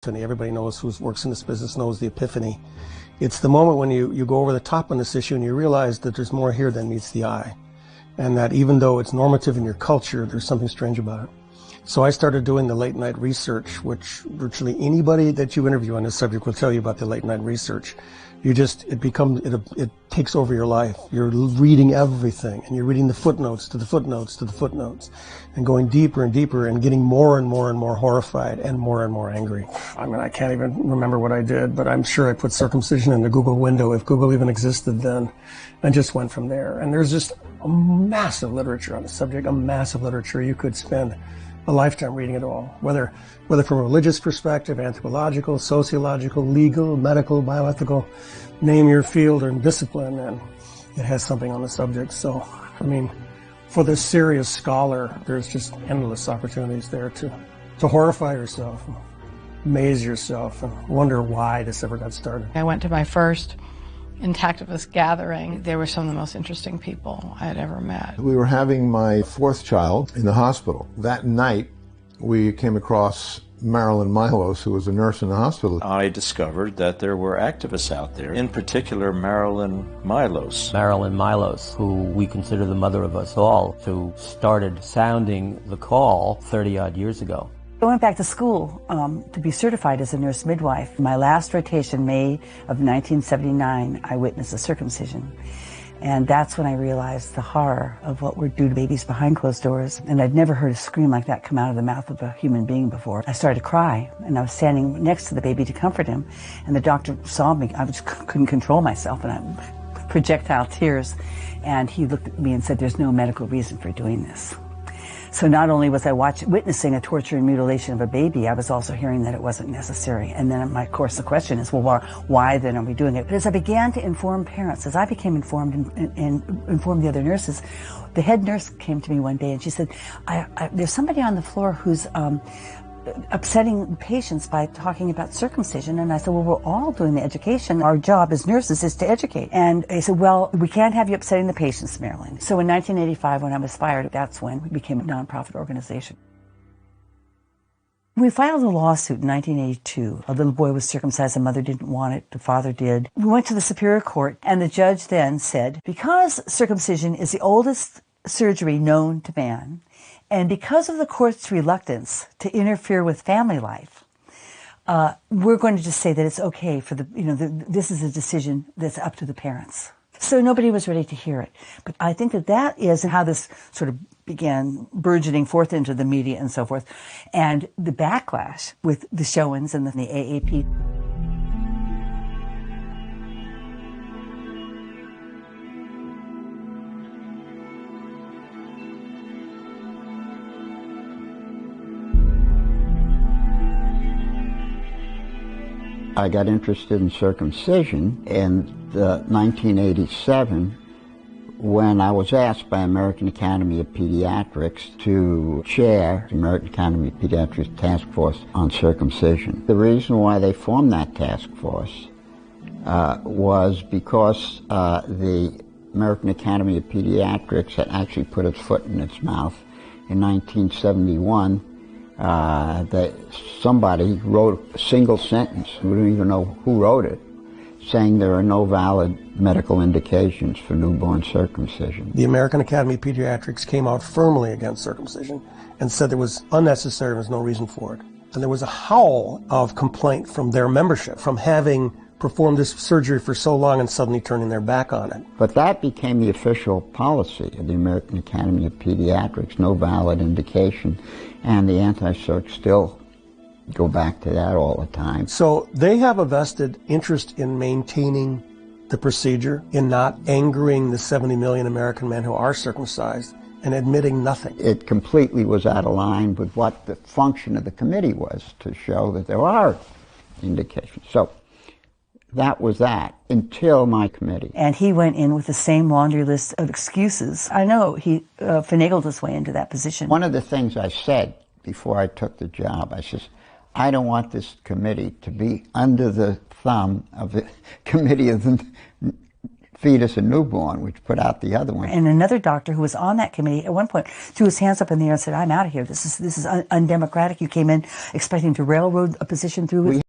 Everybody knows who works in this business knows the epiphany. It's the moment when you go over the top on this issue and you realize that there's more here than meets the eye. And that even though it's normative in your culture, there's something strange about it. So I started doing the late night research, which virtually anybody that you interview on this subject will tell you about the late night research. It takes over your life. You're reading everything, and you're reading the footnotes to the footnotes to the footnotes, and going deeper and deeper and getting more and more and more horrified and more angry. I mean, I can't even remember what I did, but I'm sure I put circumcision in the Google window, if Google even existed then, and just went from there. And there's just a massive literature on the subject, a massive literature. You could spend a lifetime reading it all, whether from a religious perspective, anthropological, sociological, legal, medical, bioethical, name your field or discipline, and it has something on the subject. So, I mean, for the serious scholar, there's just endless opportunities there to horrify yourself, amaze yourself, and wonder why this ever got started. I went to my first intactivist gathering. They were some of the most interesting people I had ever met. We were having my fourth child in the hospital. That night, we came across Marilyn Milos, who was a nurse in the hospital. I discovered that there were activists out there, in particular Marilyn Milos. Marilyn Milos, who we consider the mother of us all, who started sounding the call 30-odd years ago. I went back to school to be certified as a nurse midwife. My last rotation, May of 1979, I witnessed a circumcision. And that's when I realized the horror of what would do to babies behind closed doors. And I'd never heard a scream like that come out of the mouth of a human being before. I started to cry, and I was standing next to the baby to comfort him. And the doctor saw me. I just couldn't control myself, and I projectile tears. And he looked at me and said, "There's no medical reason for doing this." So not only was I witnessing a torture and mutilation of a baby, I was also hearing that it wasn't necessary. And then, of course, the question is, well, why then are we doing it? But as I began to inform parents, as I became informed and informed the other nurses, the head nurse came to me one day and she said, there's somebody on the floor who's upsetting patients by talking about circumcision. And I said, well, we're all doing the education. Our job as nurses is to educate. And they said, well, we can't have you upsetting the patients, Marilyn. So in 1985, when I was fired, that's when we became a nonprofit organization. We filed a lawsuit in 1982. A little boy was circumcised, the mother didn't want it, the father did. We went to the Superior Court, and the judge then said, because circumcision is the oldest surgery known to man, and because of the court's reluctance to interfere with family life, we're going to just say that it's okay for this is a decision that's up to the parents. So nobody was ready to hear it. But I think that is how this sort of began burgeoning forth into the media and so forth. And the backlash with the showings and the AAP. I got interested in circumcision in 1987 when I was asked by American Academy of Pediatrics to chair the American Academy of Pediatrics Task Force on Circumcision. The reason why they formed that task force was because the American Academy of Pediatrics had actually put its foot in its mouth in 1971. That somebody wrote a single sentence, we don't even know who wrote it, saying there are no valid medical indications for newborn circumcision. The American Academy of Pediatrics came out firmly against circumcision and said it was unnecessary and there was no reason for it. And there was a howl of complaint from their membership, from having performed this surgery for so long and suddenly turning their back on it. But that became the official policy of the American Academy of Pediatrics, no valid indication, and the anti-circ still go back to that all the time. So they have a vested interest in maintaining the procedure, in not angering the 70 million American men who are circumcised, and admitting nothing. It completely was out of line with what the function of the committee was, to show that there are indications. So that was that, until my committee. And he went in with the same laundry list of excuses. I know he finagled his way into that position. One of the things I said before I took the job, I says, I don't want this committee to be under the thumb of the committee of the fetus and newborn, which put out the other one. And another doctor who was on that committee at one point threw his hands up in the air and said, "I'm out of here. This is undemocratic. You came in expecting to railroad a position through."